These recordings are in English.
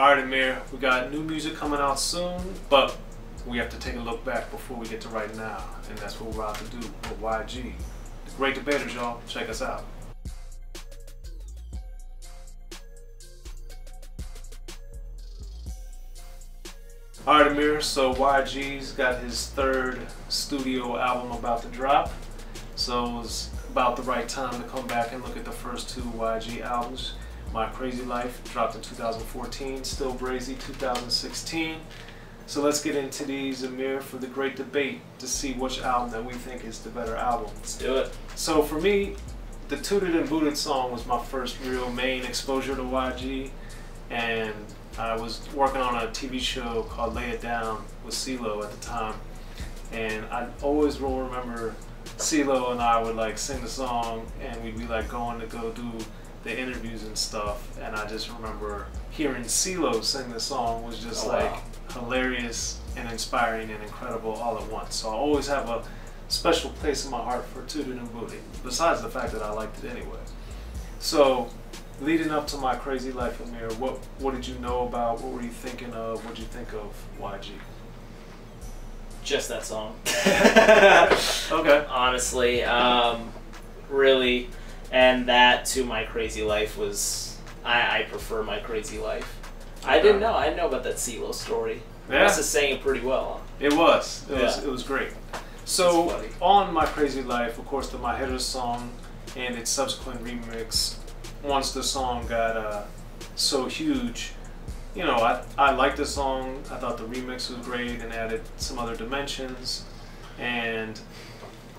Alright, Amir, we got new music coming out soon, but we have to take a look back before we get to right now, and that's what we're about to do with YG. The Great Debaters, y'all. Check us out. Alright, Amir, so YG's got his third studio album about to drop, so it's about the right time to come back and look at the first two YG albums. My Krazy Life dropped in 2014, Still Brazy 2016. So let's get into these, Amir, for the great debate to see which album that we think is the better album. Let's do it. So for me, the Tooted and Booted song was my first real main exposure to YG, and I was working on a TV show called Lay It Down with CeeLo at the time, and I always will remember CeeLo and I would like sing the song, and we'd be like going to go do the interviews and stuff, and I just remember hearing CeeLo sing the song was just hilarious and inspiring and incredible all at once. So I always have a special place in my heart for Tooted and Booted, besides the fact that I liked it anyway. So leading up to My Krazy Life, Amir, what did you know about? What were you thinking of? What did you think of YG? Just that song. Okay. Honestly, really, and that to My Krazy Life was, I prefer My Krazy Life. I didn't know about that CeeLo story. Yeah. Must have sang it pretty well. It was. It was great. So on My Krazy Life, of course, the My Hitters song and its subsequent remix, once the song got so huge, you know, I liked the song. I thought the remix was great and added some other dimensions, and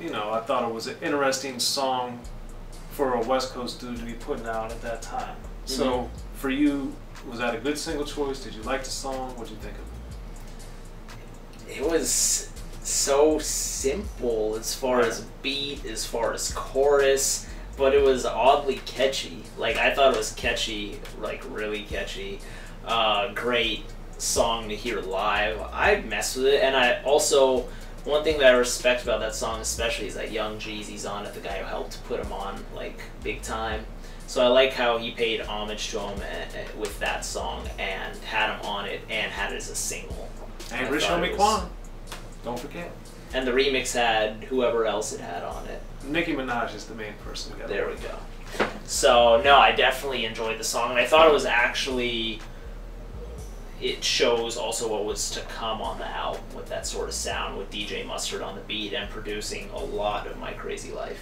you know, I thought it was an interesting song for a West Coast dude to be putting out at that time. So for you, was that a good single choice? Did you like the song? What did you think of it? It was so simple as far as beat, as far as chorus, but it was oddly catchy. Like, I thought it was catchy, like really catchy. Great song to hear live. I messed with it, and I also, one thing that I respect about that song especially is that Young Jeezy's on it, the guy who helped put him on, like, big time. So I like how he paid homage to him with that song and had him on it and had it as a single. And Rich Homie Quan, don't forget. And the remix had whoever else it had on it. Nicki Minaj is the main person. There we go. So, no, I definitely enjoyed the song. And I thought it was actually, it shows also what was to come on the album with that sort of sound, with DJ Mustard on the beat and producing a lot of My Krazy Life.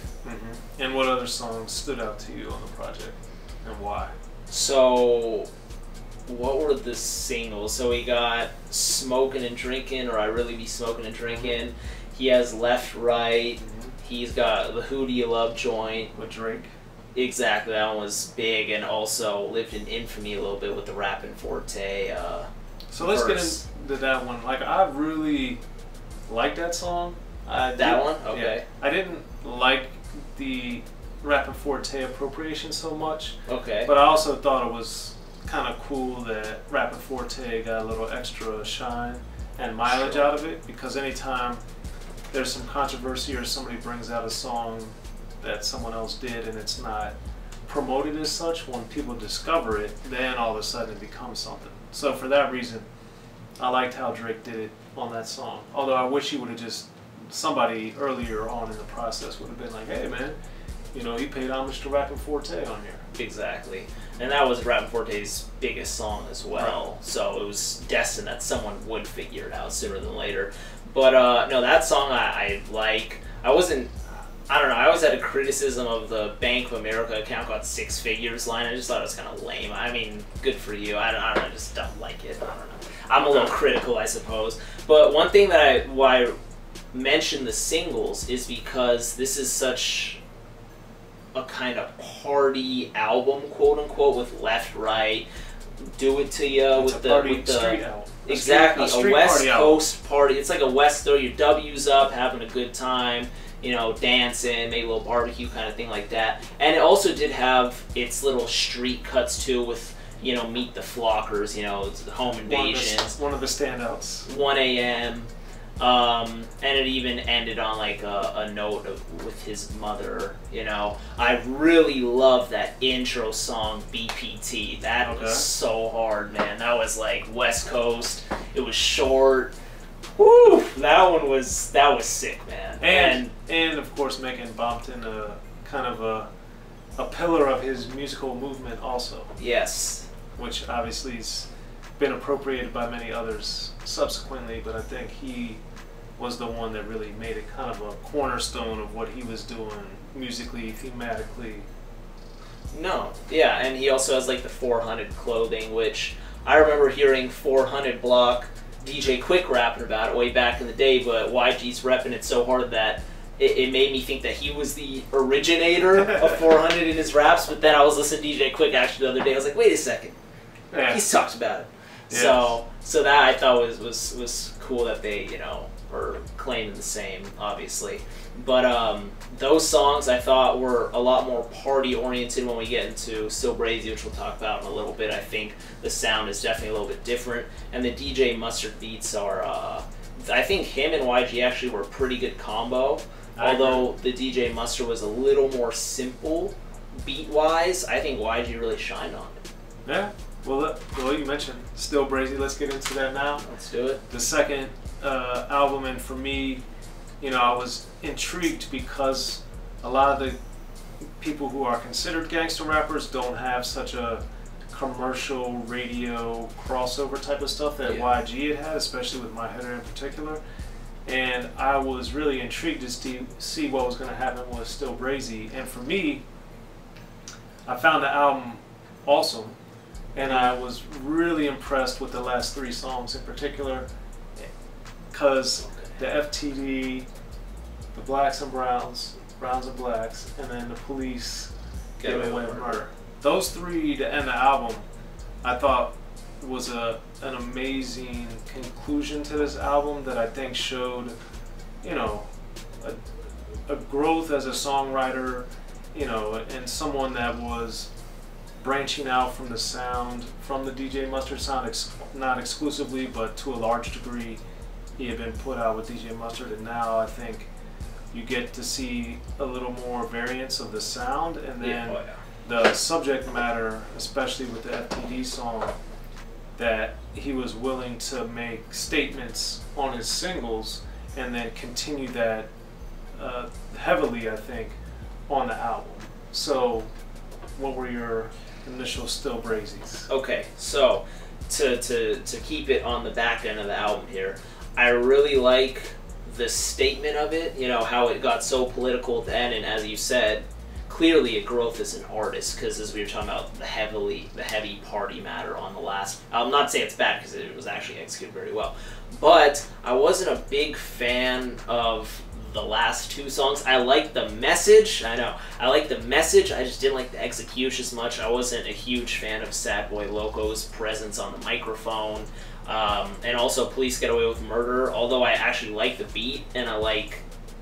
And what other songs stood out to you on the project, and why? So, what were the singles? So we got Smoking and Drinking, or I Really Be Smoking and Drinking. He has Left, Right. He's got the Who Do You Love joint. With Drake. Exactly, that one was big, and also lived in infamy a little bit with the Rappin' Forte So let's get into that one. Like, I really liked that song. That one? Okay. Yeah. I didn't like the Rappin' Forte appropriation so much. Okay. But I also thought it was kind of cool that Rappin' Forte got a little extra shine and mileage out of it, because anytime there's some controversy or somebody brings out a song that someone else did and it's not promoted as such, when people discover it, then all of a sudden it becomes something. So for that reason, I liked how Drake did it on that song. Although I wish he would have just, somebody earlier on in the process would have been like, hey man, you know, he paid homage to Rappin' Forte on here. Exactly. And that was Rappin' Forte's biggest song as well. Right. So it was destined that someone would figure it out sooner than later. But no, that song I like. I don't know, I always had a criticism of the Bank of America account got 6 figures line. I just thought it was kind of lame. I mean, good for you. I don't know, I just don't like it. I don't know. I'm a little critical, I suppose. But one thing that why I mention the singles is because this is such a kind of party album, quote unquote, with Left, Right, Do It To You, with the street album. Exactly, a West Coast party. It's like a West, throw your W's up, having a good time, you know, dancing, maybe a little barbecue kind of thing like that. And it also did have its little street cuts too, with, you know, Meet the Flockers, you know, it's the Home Invasion. One of the standouts. 1 a.m. And it even ended on like a note with his mother. You know, I really love that intro song BPT. That was so hard, man. That was like West Coast. It was short. Woo! That was sick, man. And of course making Compton a kind of a pillar of his musical movement also. Yes. Which obviously has been appropriated by many others subsequently, but I think he was the one that really made it kind of a cornerstone of what he was doing musically, thematically. No, yeah, and he also has like the 400 clothing, which I remember hearing 400 Block DJ Quick rapping about it way back in the day, but YG's repping it so hard that it made me think that he was the originator of 400 in his raps, but then I was listening to DJ Quick actually the other day, I was like, wait a second, he's talked about it. Yes. So that I thought was cool that they, you know, were claiming the same, obviously. But those songs I thought were a lot more party oriented when we get into Still Brazy, which we'll talk about in a little bit. I think the sound is definitely a little bit different, and the DJ Mustard beats are, I think him and YG actually were a pretty good combo. Although the DJ Mustard was a little more simple beat-wise, I think YG really shined on it. Yeah. Well, you mentioned Still Brazy. Let's get into that now. Let's do it. The second album, and for me, you know, I was intrigued because a lot of the people who are considered gangster rappers don't have such a commercial radio crossover type of stuff that YG had, especially with My Header in particular. And I was really intrigued to see what was going to happen with Still Brazy. And for me, I found the album awesome. And I was really impressed with the last 3 songs in particular, because the FTD, the Blacks and Browns, Browns and Blacks, and then the Police Get Away with Murder. Those 3 to end the album, I thought was an amazing conclusion to this album that I think showed, you know, a growth as a songwriter, you know, and someone that was branching out from the sound, from the DJ Mustard sound, not exclusively, but to a large degree. He had been put out with DJ Mustard, and now I think you get to see a little more variance of the sound, and then the subject matter, especially with the FTD song, that he was willing to make statements on his singles and then continue that heavily, I think, on the album. So what were your initial Still Brazies? Okay, so to keep it on the back end of the album here, I really like the statement of it, you know, how it got so political at the end, and as you said, clearly a growth as an artist, because as we were talking about the heavy party matter on the last, I'll not say it's bad because it was actually executed very well, but I wasn't a big fan of the last 2 songs. I like the message, I know, I like the message, I just didn't like the execution as much. I wasn't a huge fan of Sad Boy Loco's presence on the microphone, and also Police Get Away with Murder. Although I actually like the beat and I like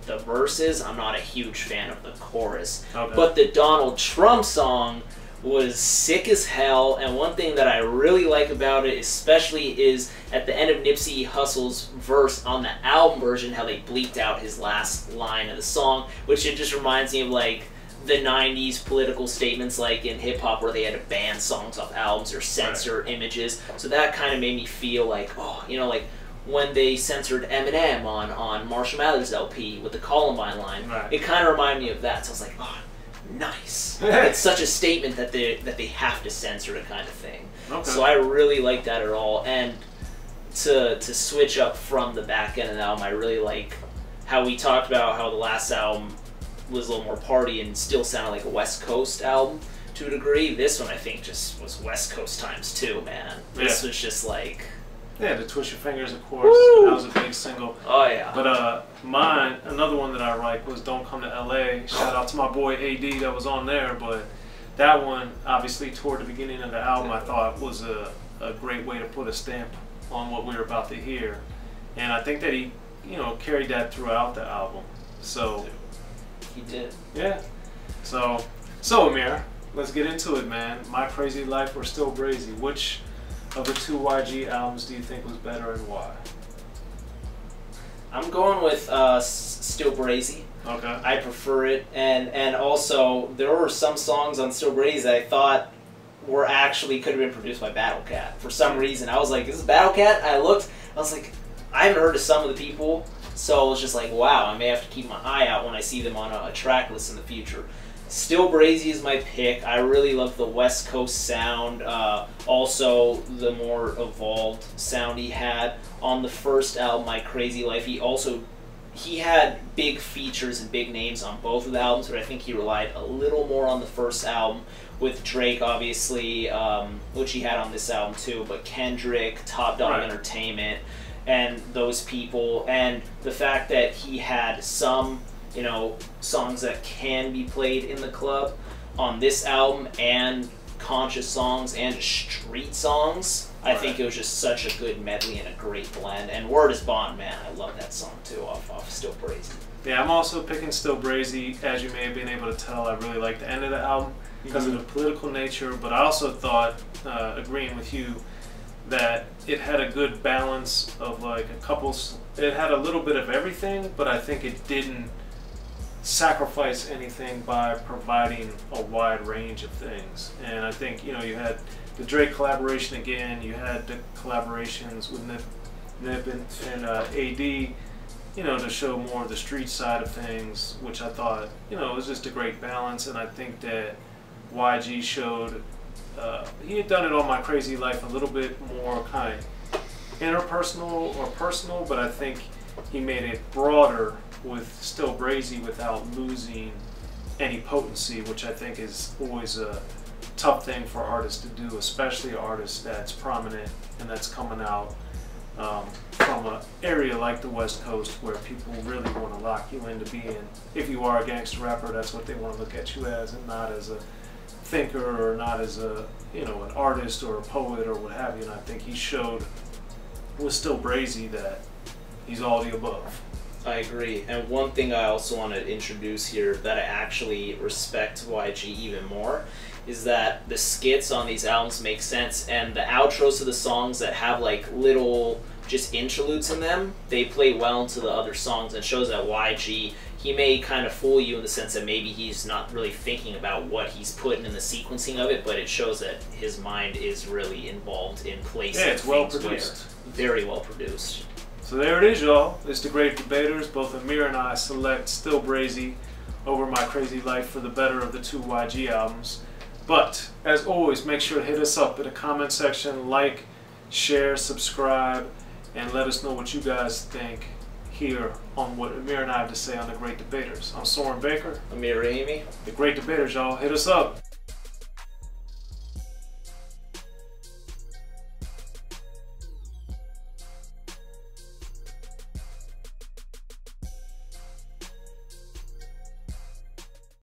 the verses, I'm not a huge fan of the chorus. Okay. But the Donald Trump song was sick as hell, and one thing that I really like about it especially is at the end of Nipsey Hussle's verse on the album version, how they bleeped out his last line of the song, which it just reminds me of like the 90s political statements like in hip-hop where they had to ban songs off albums or censor images. So that kind of made me feel like, oh, you know, like when they censored Eminem on Marshall Mathers LP with the Columbine line, it kind of reminded me of that. So I was like, oh, nice. It's such a statement that they have to censor it, kind of thing. Okay. So I really like that at all. And to switch up from the back end of the album, I really like how we talked about how the last album was a little more party and still sounded like a West Coast album to a degree. This one I think just was West Coast times 2, man. This was just like... Yeah, the Twist Your Fingers, of course. Woo! That was a big single. Oh, yeah. But mine, another one that I like was Don't Come to L.A. Shout out to my boy A.D. that was on there. But that one, obviously, toward the beginning of the album, I thought was a great way to put a stamp on what we were about to hear. And I think that he, you know, carried that throughout the album. So... He did. Yeah. So Amir, let's get into it, man. My Krazy Life or Still Brazy? Which of the 2 YG albums do you think was better and why? I'm going with Still Brazy. Okay. I prefer it, and also there were some songs on Still Brazy that I thought were actually could have been produced by Battle Cat. For some reason, I was like, "Is this Battle Cat?" I looked, I was like, I haven't heard of some of the people, so I was just like, "Wow, I may have to keep my eye out when I see them on a track list in the future." Still Brazy is my pick. I really love the West Coast sound, also the more evolved sound he had on the first album, My Krazy Life. He had big features and big names on both of the albums, but I think he relied a little more on the first album, with Drake, obviously, which he had on this album too, but Kendrick, Top Dog Entertainment, and those people, and the fact that he had some, you know, songs that can be played in the club on this album, and conscious songs and street songs. I think it was just such a good medley and a great blend. And Word is Bond, man, I love that song too, off Still Brazy. Yeah, I'm also picking Still Brazy. As you may have been able to tell, I really like the end of the album because of the political nature, but I also thought, agreeing with you, that it had a good balance of like it had a little bit of everything, but I think it didn't sacrifice anything by providing a wide range of things. And I think, you know, you had the Drake collaboration again, you had the collaborations with Nip and AD, you know, to show more of the street side of things, which I thought, you know, it was just a great balance. And I think that YG showed, he had done it on My Krazy Life a little bit more kind of interpersonal or personal, but I think he made it broader with Still Brazy without losing any potency, which I think is always a tough thing for artists to do, especially artists that's prominent and that's coming out from an area like the West Coast where people really want to lock you into being, if you are a gangster rapper, that's what they want to look at you as, and not as a thinker or not as a, you know, an artist or a poet or what have you. And I think he showed with Still Brazy that he's all the above. I agree. And one thing I also want to introduce here that I actually respect YG even more is that the skits on these albums make sense, and the outros to the songs that have like little just interludes in them, they play well into the other songs, and shows that YG, he may kind of fool you in the sense that maybe he's not really thinking about what he's putting in the sequencing of it, but it shows that his mind is really involved in placing. Yeah, it's well produced. Very well produced. So there it is, y'all. It's the Great Debaters. Both Amir and I select Still Brazy over My Krazy Life for the better of the two YG albums. But, as always, make sure to hit us up in the comment section, like, share, subscribe, and let us know what you guys think here on what Amir and I have to say on the Great Debaters. I'm Soren Baker. Amir Rahimi. The Great Debaters, y'all. Hit us up.